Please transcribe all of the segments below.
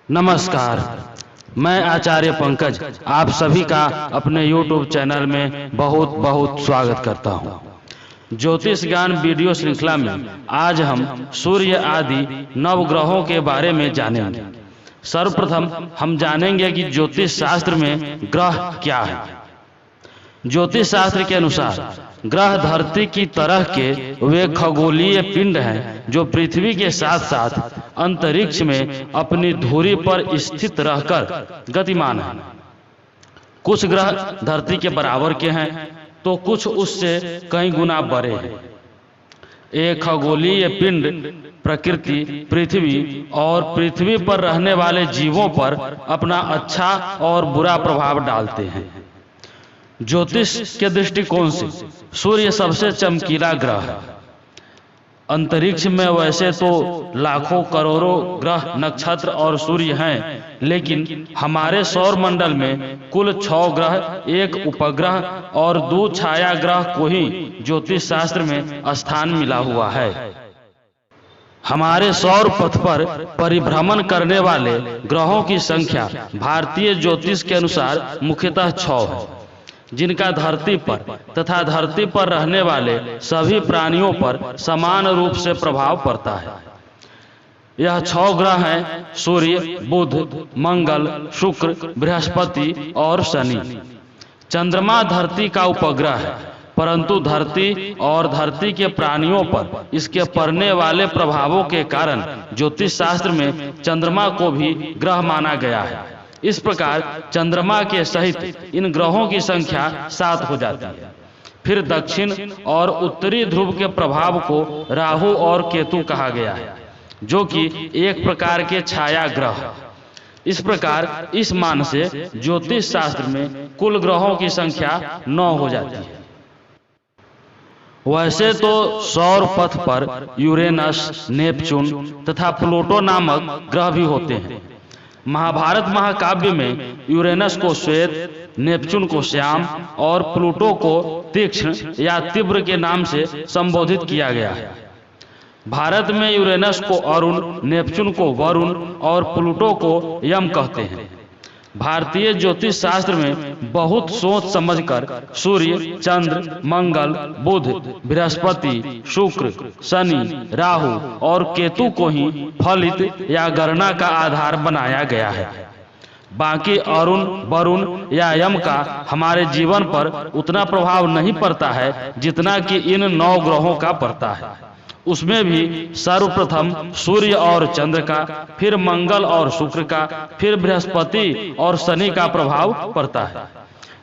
नमस्कार, मैं आचार्य पंकज आप सभी का अपने YouTube चैनल में बहुत बहुत स्वागत करता हूं। ज्योतिष ज्ञान वीडियो श्रृंखला में आज हम सूर्य आदि नवग्रहों के बारे में जानेंगे। सर्वप्रथम हम जानेंगे कि ज्योतिष शास्त्र में ग्रह क्या है। ज्योतिष शास्त्र के अनुसार ग्रह धरती की तरह के वे खगोलीय पिंड हैं जो पृथ्वी के साथ साथ अंतरिक्ष में अपनी धुरी पर स्थित रहकर गतिमान हैं। कुछ ग्रह धरती के बराबर के हैं तो कुछ उससे कई गुना बड़े हैं। एक खगोलीय पिंड प्रकृति, पृथ्वी और पृथ्वी पर रहने वाले जीवों पर अपना अच्छा और बुरा प्रभाव डालते हैं। ज्योतिष के दृष्टिकोण से सूर्य सबसे चमकीला ग्रह है। अंतरिक्ष में वैसे तो लाखों करोड़ों ग्रह, नक्षत्र और सूर्य हैं, लेकिन हमारे सौर मंडल में कुल 6 ग्रह, 1 उपग्रह और 2 छाया ग्रह को ही ज्योतिष शास्त्र में स्थान मिला हुआ है। हमारे सौर पथ पर परिभ्रमण करने वाले ग्रहों की संख्या भारतीय ज्योतिष के अनुसार मुख्यतः 6 है, जिनका धरती पर तथा धरती पर रहने वाले सभी प्राणियों पर समान रूप से प्रभाव पड़ता है। यह 6 ग्रह हैं: सूर्य, बुध, मंगल, शुक्र, बृहस्पति और शनि। चंद्रमा धरती का उपग्रह है, परंतु धरती और धरती के प्राणियों पर इसके पड़ने वाले प्रभावों के कारण ज्योतिष शास्त्र में चंद्रमा को भी ग्रह माना गया है। इस प्रकार चंद्रमा के सहित इन ग्रहों की संख्या 7 हो जाती है। फिर दक्षिण और उत्तरी ध्रुव के प्रभाव को राहु और केतु कहा गया है, जो कि एक प्रकार के छाया ग्रह। इस प्रकार इस मान से ज्योतिष शास्त्र में कुल ग्रहों की संख्या 9 हो जाती है। वैसे तो सौर पथ पर यूरेनस, नेपच्यून तथा प्लूटो नामक ग्रह भी होते हैं। महाभारत महाकाव्य में यूरेनस को श्वेत, नेपच्यून को श्याम और प्लूटो को तीक्ष्ण या तीव्र के नाम से संबोधित किया गया है। भारत में यूरेनस को अरुण, नेपच्यून को वरुण और प्लूटो को यम कहते हैं। भारतीय ज्योतिष शास्त्र में बहुत सोच समझकर सूर्य, चंद्र, मंगल, बुध, बृहस्पति, शुक्र, शनि, राहु और केतु को ही फलित या गणना का आधार बनाया गया है। बाकी अरुण, वरुण या यम का हमारे जीवन पर उतना प्रभाव नहीं पड़ता है जितना कि इन 9 ग्रहों का पड़ता है। उसमें भी सर्वप्रथम सूर्य और चंद्र का, फिर मंगल और शुक्र का, फिर बृहस्पति और शनि का प्रभाव पड़ता है।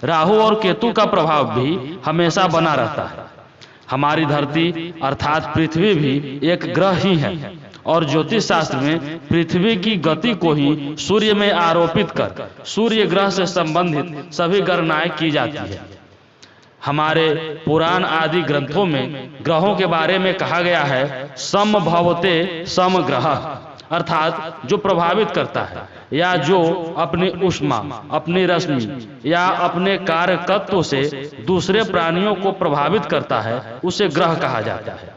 राहु और केतु का प्रभाव भी हमेशा बना रहता है। हमारी धरती अर्थात पृथ्वी भी एक ग्रह ही है और ज्योतिष शास्त्र में पृथ्वी की गति को ही सूर्य में आरोपित कर सूर्य ग्रह से संबंधित सभी गणनाएं की जाती है। हमारे पुराण आदि ग्रंथों में ग्रहों के बारे में कहा गया है समभवते समग्रह, अर्थात जो प्रभावित करता है या जो अपनी उष्मा, अपनी रश्मि या अपने कारकत्व से दूसरे प्राणियों को प्रभावित करता है, उसे ग्रह कहा जाता है।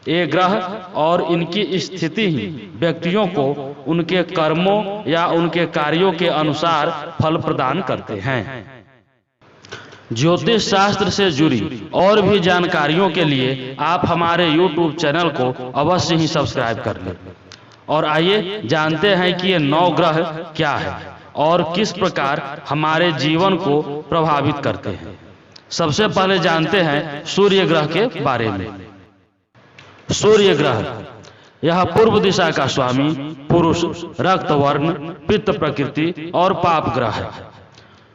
ये ग्रह और इनकी स्थिति ही व्यक्तियों को उनके कर्मों या उनके कार्यों के अनुसार फल प्रदान करते हैं। ज्योतिष शास्त्र से जुड़ी और भी जानकारियों के लिए आप हमारे YouTube चैनल को अवश्य ही सब्सक्राइब कर लें। और आइए जानते हैं कि ये 9 ग्रह क्या है और किस प्रकार हमारे जीवन को प्रभावित करते हैं। सबसे पहले जानते हैं सूर्य ग्रह के बारे में। सूर्य ग्रह यह पूर्व दिशा का स्वामी, पुरुष, रक्त वर्ण, पित्त प्रकृति और पाप ग्रह है।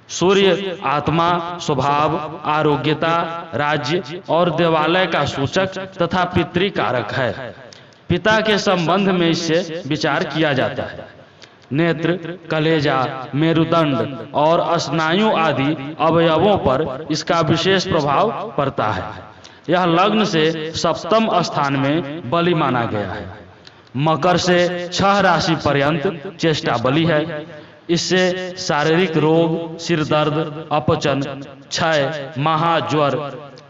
सूर्य आत्मा, स्वभाव, आरोग्यता, राज्य और देवालय का सूचक तथा पितृकारक है। पिता के संबंध में इससे विचार किया जाता है। नेत्र, कलेजा, मेरुदंड और स्नायु आदि अवयवों पर इसका विशेष प्रभाव पड़ता है। यह लग्न से सप्तम स्थान में बलि माना गया है। मकर से 6 राशि पर्यंत चेष्टा बलि है। इससे शारीरिक रोग, सिर दर्द, अपचन, क्षय, महाज्वर,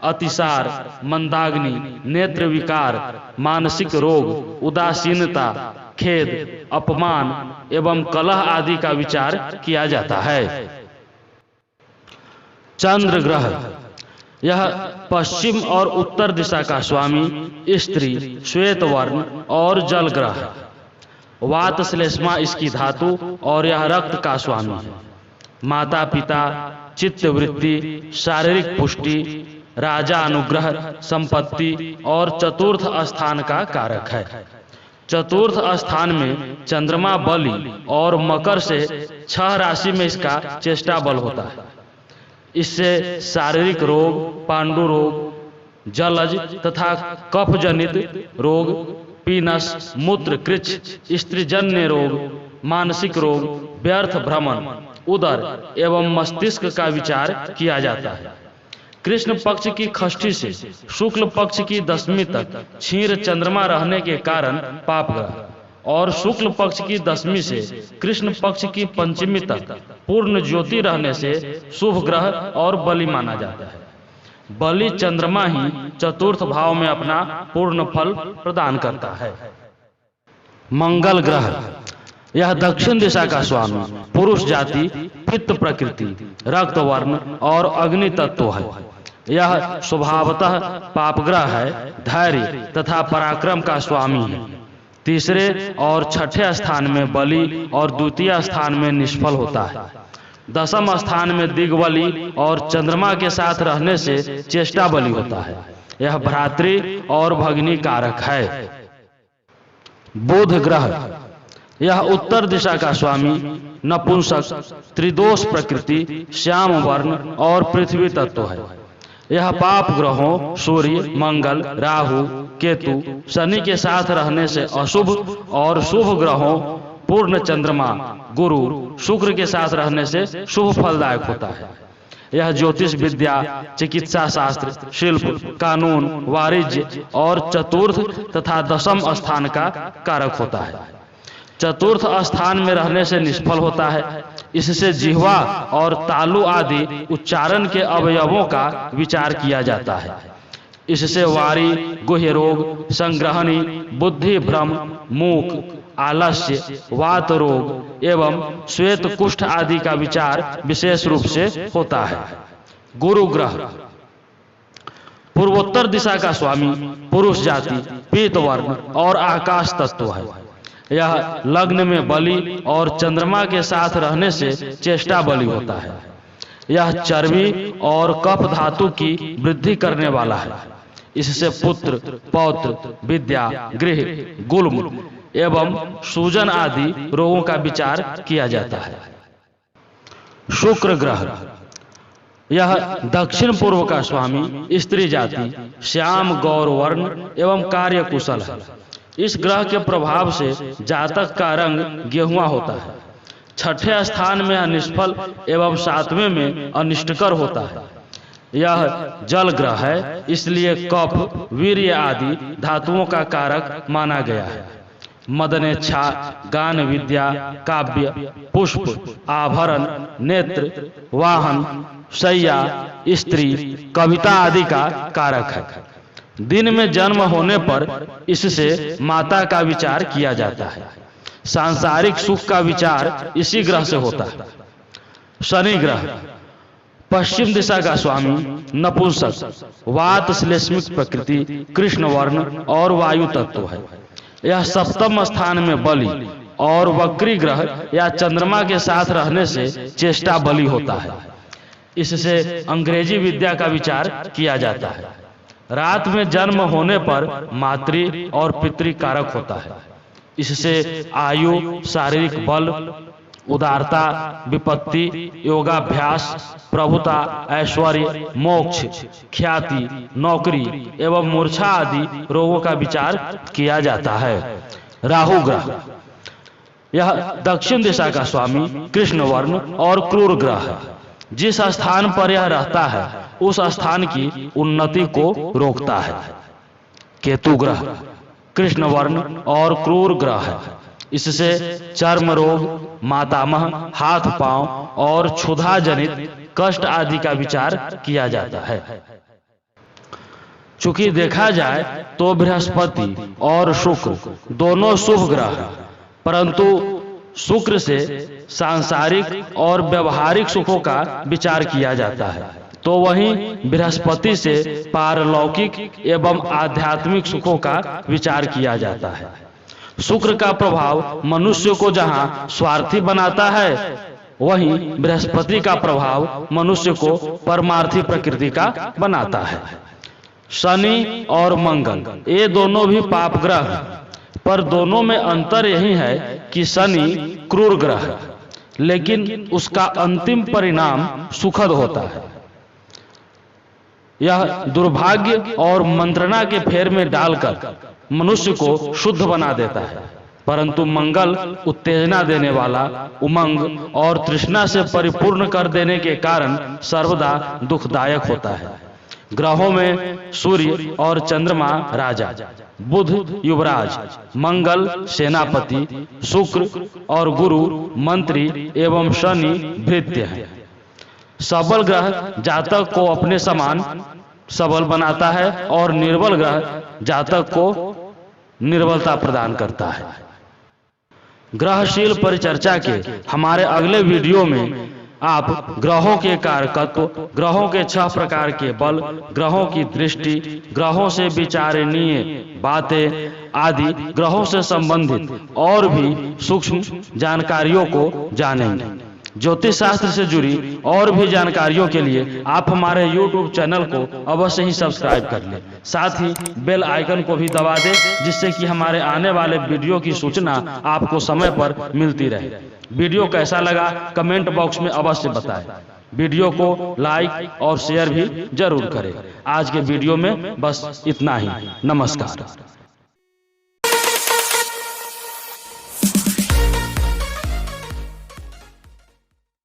अतिसार, मंदाग्नि, नेत्र विकार, मानसिक रोग, उदासीनता, खेद, अपमान एवं कलह आदि का विचार किया जाता है। चंद्र ग्रह, यह पश्चिम और उत्तर दिशा का स्वामी, स्त्री, श्वेत वर्ण और जल ग्रह है। वात श्लेष्मा इसकी धातु और यह रक्त का स्वामी है। माता पिता, चित्त वृत्ति, शारीरिक पुष्टि, राजा अनुग्रह, संपत्ति और चतुर्थ स्थान का कारक है। चतुर्थ स्थान में चंद्रमा बलि और मकर से 6 राशि में इसका चेष्टा बल होता है। इससे शारीरिक रोग, पांडु रोग, जलज तथा कफ जनित रोग, पीनस, मूत्र, कृच्छ, स्त्रीजन्य रोग, मानसिक रोग, व्यर्थ भ्रमण, उदर एवं मस्तिष्क का विचार किया जाता है। कृष्ण पक्ष की षष्ठी से शुक्ल पक्ष की दशमी तक क्षीर चंद्रमा रहने के कारण पाप ग्रह और शुक्ल पक्ष की दशमी से कृष्ण पक्ष की पंचमी तक पूर्ण ज्योति रहने से शुभ ग्रह और बलि माना जाता है। बलि चंद्रमा ही चतुर्थ भाव में अपना पूर्ण फल प्रदान करता है। मंगल ग्रह, यह दक्षिण दिशा का स्वामी, पुरुष जाति, पित्त प्रकृति, रक्त वर्ण और अग्नि तत्व है। यह स्वभावतः पापग्रह है, धैर्य तथा पराक्रम का स्वामी है। तीसरे और छठे स्थान में बलि और द्वितीय स्थान में निष्फल होता है। दसम स्थान में दिग्बली और चंद्रमा के साथ रहने से चेष्टा बलि होता है। यह भ्रातृ और भगिनी कारक है। बुध ग्रह, यह उत्तर दिशा का स्वामी, नपुंसक, त्रिदोष प्रकृति, श्याम वर्ण और पृथ्वी तत्व है। यह पाप ग्रहों सूर्य, मंगल, राहु, केतु, शनि के साथ रहने से अशुभ और शुभ ग्रहों पूर्ण चंद्रमा, गुरु, शुक्र के साथ रहने से शुभ फलदायक होता है। यह ज्योतिष विद्या, चिकित्सा शास्त्र, शिल्प, कानून, वाणिज्य और चतुर्थ तथा दशम स्थान का कारक होता है। चतुर्थ स्थान में रहने से निष्फल होता है। इससे जिह्वा और तालु आदि उच्चारण के अवयवों का विचार किया जाता है। इससे वारी, गुह्य रोग, संग्रहणी, बुद्धि भ्रम, मूक, आलस्य, वात रोग एवं श्वेत कुष्ठ आदि का विचार विशेष रूप से होता है। गुरु ग्रह, पूर्वोत्तर दिशा का स्वामी, पुरुष जाति, पीत वर्ण और आकाश तत्व है। यह लग्न में बलि और चंद्रमा के साथ रहने से चेष्टा बलि होता है। यह चर्बी और कफ धातु की वृद्धि करने वाला है। इससे पुत्र, पौत्र, विद्या, गृह, गुल्म एवं सूजन आदि रोगों का विचार किया जाता है। शुक्र ग्रह, यह दक्षिण पूर्व का स्वामी, स्त्री जाति, श्याम गौर वर्ण एवं कार्य कुशल है। इस ग्रह के प्रभाव से जातक का रंग गेहुआ होता है। छठे स्थान में निष्फल एवं सातवें में अनिष्टकर होता है। यह जल ग्रह है, इसलिए कफ, वीर्य आदि धातुओं का कारक माना गया है। मदनेच्छा, गान विद्या, काव्य, पुष्प, आभरण, नेत्र, वाहन, शैया, स्त्री, कविता आदि का कारक है। दिन में जन्म होने पर इससे माता का विचार किया जाता है। सांसारिक सुख का विचार इसी ग्रह से होता है। शनि ग्रह, पश्चिम दिशा का स्वामी, नपुंसक, वात श्लेष्मिक प्रकृति, कृष्ण वर्ण और वायु तत्व है। यह सप्तम स्थान में बलि और वक्री ग्रह या चंद्रमा के साथ रहने से चेष्टा बलि होता है। इससे अंग्रेजी विद्या का विचार किया जाता है। रात में जन्म होने पर मातृ और पितृ कारक होता है। इससे आयु, शारीरिक बल, उदारता, विपत्ति, योगाभ्यास, प्रभुता, ऐश्वर्य, मोक्ष, ख्याति, नौकरी एवं मूर्छा आदि रोगों का विचार किया जाता है। राहु ग्रह, यह दक्षिण दिशा का स्वामी, कृष्ण वर्ण और क्रूर ग्रह है। जिस स्थान पर यह रहता है उस स्थान की उन्नति को रोकता है। केतु ग्रह, कृष्ण वर्ण और क्रूर ग्रह है। इससे चर्म रोग, मातामह, हाथ पांव और क्षुधा जनित कष्ट आदि का विचार किया जाता है। चूंकि देखा जाए तो बृहस्पति और शुक्र दोनों शुभ ग्रह हैं, परंतु शुक्र से सांसारिक और व्यवहारिक सुखों का विचार किया जाता है, तो वहीं बृहस्पति से पारलौकिक एवं आध्यात्मिक सुखों का विचार किया जाता है। शुक्र का प्रभाव मनुष्य को जहां स्वार्थी बनाता है, वहीं बृहस्पति का प्रभाव मनुष्य को परमार्थी प्रकृति का बनाता है। शनि और मंगल ये दोनों भी पाप ग्रह हैं, पर दोनों में अंतर यही है कि शनि क्रूर ग्रह है, लेकिन उसका अंतिम परिणाम सुखद होता है। यह दुर्भाग्य और मंत्रणा के फेर में डालकर मनुष्य को शुद्ध बना देता है, परंतु मंगल उत्तेजना देने वाला, उमंग और तृष्णा से परिपूर्ण कर देने के कारण सर्वदा दुखदायक होता है। ग्रहों में सूर्य और चंद्रमा राजा, बुध युवराज, मंगल सेनापति, शुक्र और गुरु मंत्री एवं शनि भृत्य है। सबल ग्रह जातक को अपने समान सबल बनाता है और निर्बल ग्रह जातक को निर्बलता प्रदान करता है। ग्रहशील परिचर्चा के हमारे अगले वीडियो में आप ग्रहों के कारकत्व, ग्रहों के 6 प्रकार के बल, ग्रहों की दृष्टि, ग्रहों से विचारणीय बातें आदि ग्रहों से संबंधित और भी सूक्ष्म जानकारियों को जानेंगे। ज्योतिष शास्त्र से जुड़ी और भी जानकारियों के लिए आप हमारे YouTube चैनल को अवश्य ही सब्सक्राइब कर लें, साथ ही बेल आइकन को भी दबा दें, जिससे कि हमारे आने वाले वीडियो की सूचना आपको समय पर मिलती रहे। वीडियो कैसा लगा कमेंट बॉक्स में अवश्य बताएं। वीडियो को लाइक और शेयर भी जरूर करें। आज के वीडियो में बस इतना ही। नमस्कार।